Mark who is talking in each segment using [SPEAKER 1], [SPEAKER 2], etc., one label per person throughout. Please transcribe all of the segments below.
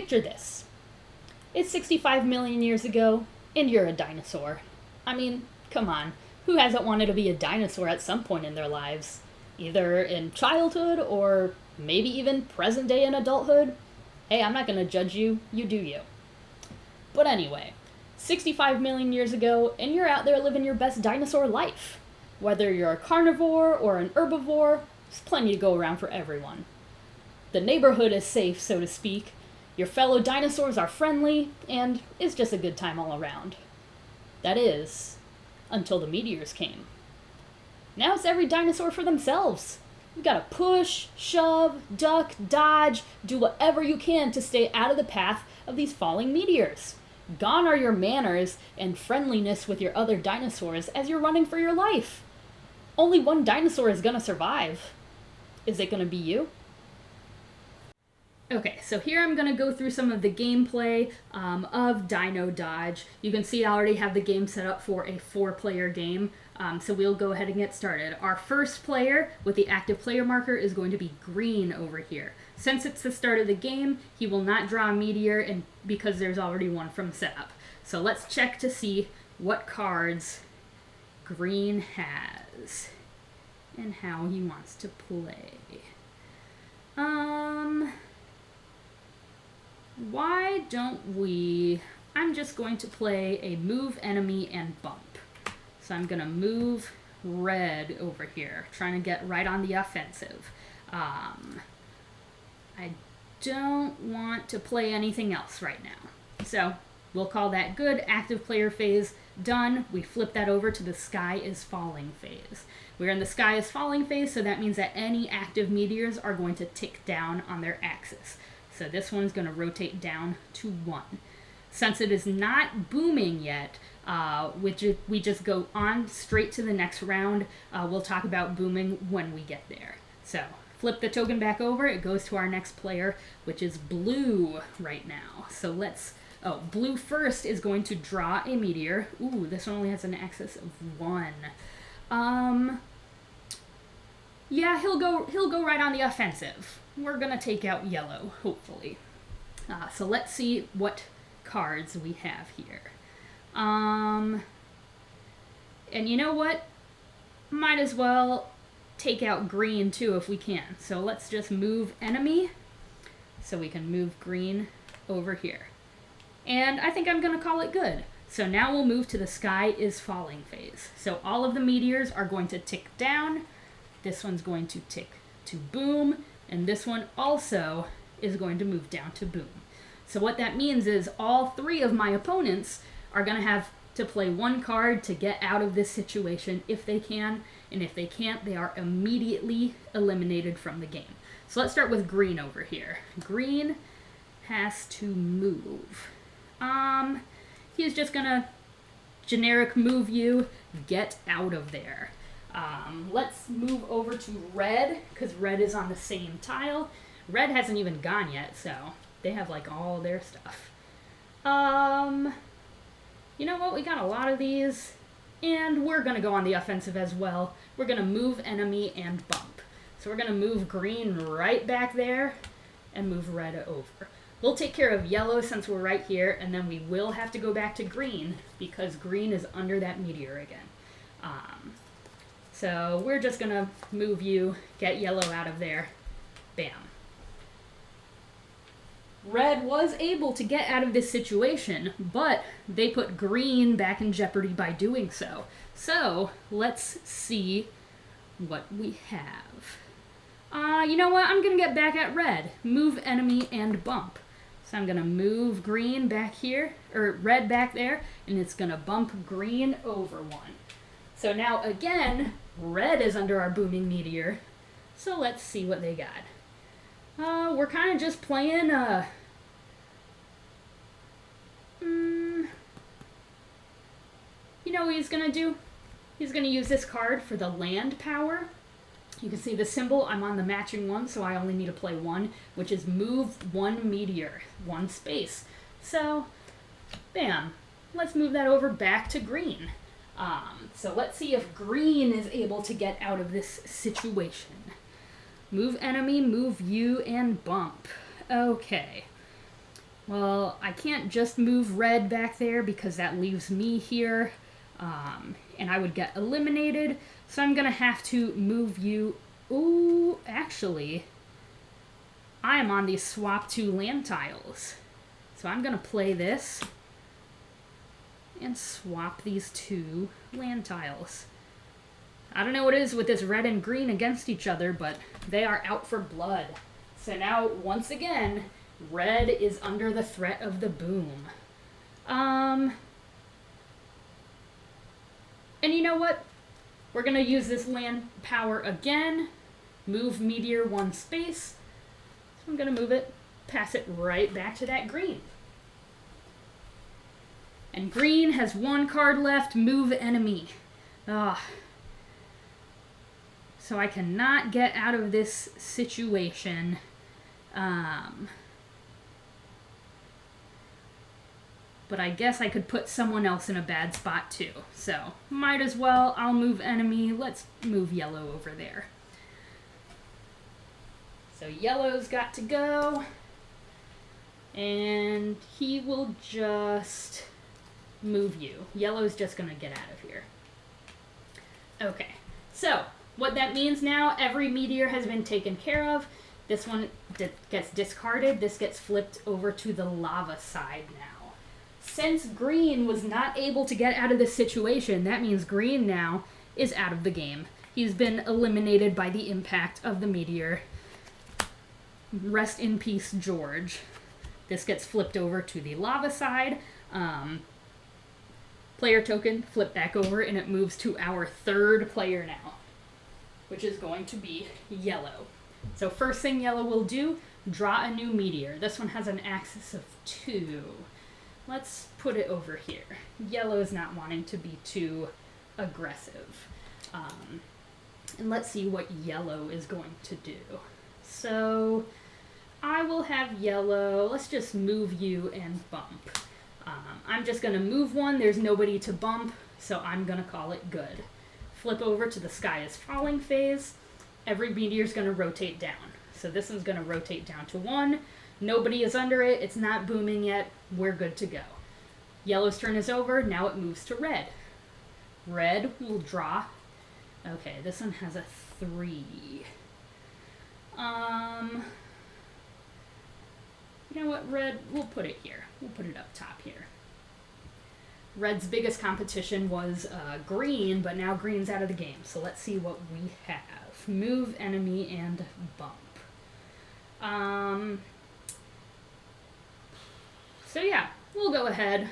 [SPEAKER 1] picture this. It's 65 million years ago, and you're a dinosaur. I mean, come on, who hasn't wanted to be a dinosaur at some point in their lives? Either in childhood or maybe even present day in adulthood? Hey, I'm not gonna judge you, you do you. But anyway, 65 million years ago, and you're out there living your best dinosaur life. Whether you're a carnivore or an herbivore, there's plenty to go around for everyone. The neighborhood is safe, so to speak. Your fellow dinosaurs are friendly, and it's just a good time all around. That is, until the meteors came. Now it's every dinosaur for themselves. You gotta push, shove, duck, dodge, do whatever you can to stay out of the path of these falling meteors. Gone are your manners and friendliness with your other dinosaurs as you're running for your life. Only one dinosaur is gonna survive. Is it gonna be you? Okay, so here I'm going to go through some of the gameplay of Dino Dodge. You can see I already have the game set up for a 4-player game, so we'll go ahead and get started. Our first player with the active player marker is going to be Green over here. Since it's the start of the game, he will not draw a meteor and because there's already one from setup. So let's check to see what cards Green has and how he wants to play. Why don't we... I'm just going to play a move enemy and bump. So I'm going to move Red over here, trying to get right on the offensive. I don't want to play anything else right now. So we'll call that good. Active player phase done. We flip that over to the sky is falling phase. We're in the sky is falling phase, so that means that any active meteors are going to tick down on their axis. So this one's going to rotate down to 1. Since it is not booming yet, we just go on straight to the next round. We'll talk about booming when we get there. So flip the token back over. It goes to our next player, which is Blue right now. So let's... Oh, Blue first is going to draw a meteor. Ooh, this one only has an axis of 1. Yeah, he'll go right on the offensive. We're gonna take out Yellow, hopefully. So let's see what cards we have here. And you know what? Might as well take out Green too if we can. So let's just move enemy so we can move Green over here. And I think I'm gonna call it good. So now we'll move to the sky is falling phase. So all of the meteors are going to tick down. This one's going to tick to boom. And this one also is going to move down to boom. So what that means is all 3 of my opponents are going to have to play 1 card to get out of this situation if they can. And if they can't, they are immediately eliminated from the game. So let's start with Green over here. Green has to move. He's just going to generic move you, get out of there. Let's move over to Red, because Red is on the same tile. Red hasn't even gone yet, so they have like all their stuff. You know what? We got a lot of these, and we're going to go on the offensive as well. We're going to move enemy and bump. So we're going to move Green right back there and move Red over. We'll take care of Yellow since we're right here, and then we will have to go back to Green because Green is under that meteor again. So we're just going to move you, get Yellow out of there. Bam. Red was able to get out of this situation, but they put Green back in jeopardy by doing so. So let's see what we have. You know what? I'm going to get back at Red. Move enemy and bump. So I'm going to move Green back here, or Red back there, and it's going to bump Green over 1. So now again, Red is under our booming meteor. So let's see what they got. We're kind of just playing, you know what he's going to do? He's going to use this card for the land power. You can see the symbol, I'm on the matching one, so I only need to play 1, which is move 1 meteor, 1 space. So, bam. Let's move that over back to Green. So let's see if Green is able to get out of this situation. Move enemy, move you, and bump. Okay. Well, I can't just move red back there because that leaves me here, and I would get eliminated. So I'm gonna have to move you. Ooh, actually, I am on these swap to land tiles. So I'm gonna play this and swap these two land tiles. I don't know what it is with this red and green against each other, but they are out for blood. So now, once again, red is under the threat of the boom. And you know what? We're gonna use this land power again. Move meteor one space. So I'm gonna move it, pass it right back to that green. And green has one card left, move enemy. Ah. So I cannot get out of this situation. But I guess I could put someone else in a bad spot too. So might as well, I'll move enemy. Let's move yellow over there. So yellow's got to go. And he will just move you. Yellow's just gonna get out of here. Okay, so what that means now, every meteor has been taken care of. This one gets discarded. This gets flipped over to the lava side now. Since green was not able to get out of this situation, that means green now is out of the game. He's been eliminated by the impact of the meteor. Rest in peace, George. This gets flipped over to the lava side. Player token, flip back over, and it moves to our third player now, which is going to be yellow. So first thing yellow will do, draw a new meteor. This one has an axis of 2. Let's put it over here. Yellow is not wanting to be too aggressive. And let's see what yellow is going to do. So I will have yellow, let's just move you and bump. I'm just gonna move one, there's nobody to bump, so I'm gonna call it good. Flip over to the sky is falling phase. Every meteor is gonna rotate down. So this one's gonna rotate down to 1. Nobody is under it, it's not booming yet, we're good to go. Yellow's turn is over, now it moves to red. Red will draw. Okay, this one has a 3. You know what, red, we'll put it here. We'll put it up top here. Red's biggest competition was green, but now green's out of the game. So let's see what we have. Move enemy and bump. So yeah, we'll go ahead.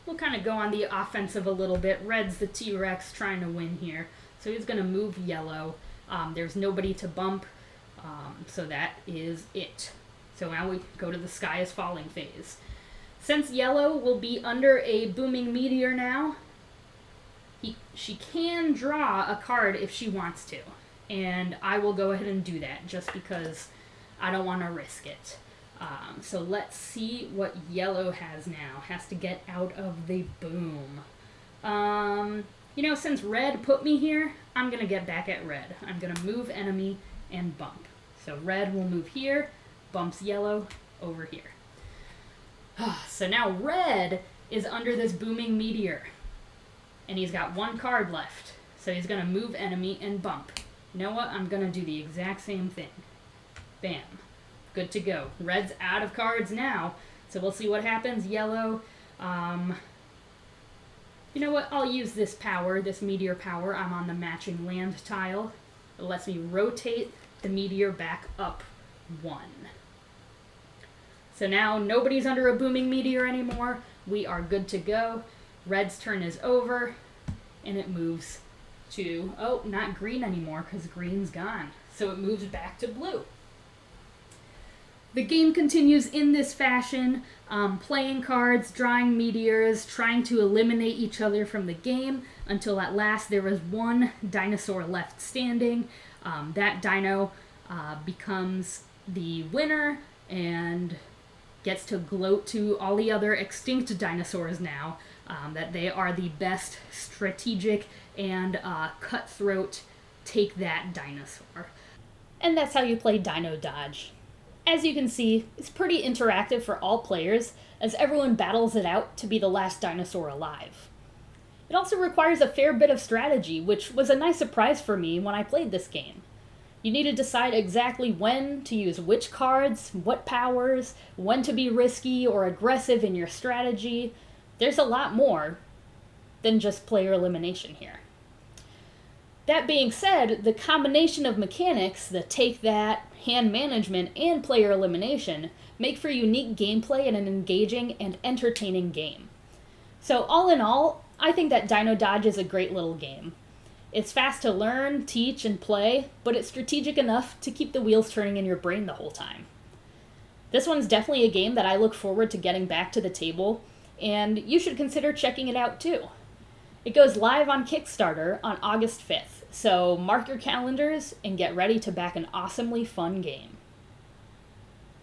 [SPEAKER 1] We'll kind of go on the offensive a little bit. Red's the T-Rex trying to win here. So he's going to move yellow. There's nobody to bump. So that is it. So now we go to the sky is falling phase. Since yellow will be under a booming meteor now, she can draw a card if she wants to. And I will go ahead and do that just because I don't want to risk it. So let's see what yellow has now. Has to get out of the boom. You know, since red put me here, I'm going to get back at red. I'm going to move enemy and bump. So red will move here, bumps yellow over here. So now red is under this booming meteor. And he's got 1 card left. So he's going to move enemy and bump. You know what? I'm going to do the exact same thing. Bam. Good to go. Red's out of cards now. So we'll see what happens. Yellow. You know what? I'll use this power, this meteor power. I'm on the matching land tile. It lets me rotate the meteor back up 1. So now nobody's under a booming meteor anymore. We are good to go. Red's turn is over. And it moves to, oh, not green anymore because green's gone. So it moves back to blue. The game continues in this fashion, playing cards, drawing meteors, trying to eliminate each other from the game until at last there was 1 dinosaur left standing. That dino becomes the winner and gets to gloat to all the other extinct dinosaurs now that they are the best strategic and cutthroat take that dinosaur. And that's how you play Dino Dodge. As you can see, it's pretty interactive for all players, as everyone battles it out to be the last dinosaur alive. It also requires a fair bit of strategy, which was a nice surprise for me when I played this game. You need to decide exactly when to use which cards, what powers, when to be risky or aggressive in your strategy. There's a lot more than just player elimination here. That being said, the combination of mechanics, the take that, hand management, and player elimination make for unique gameplay and an engaging and entertaining game. So all in all, I think that Dino Dodge is a great little game. It's fast to learn, teach, and play, but it's strategic enough to keep the wheels turning in your brain the whole time. This one's definitely a game that I look forward to getting back to the table, and you should consider checking it out too. It goes live on Kickstarter on August 5th, so mark your calendars and get ready to back an awesomely fun game.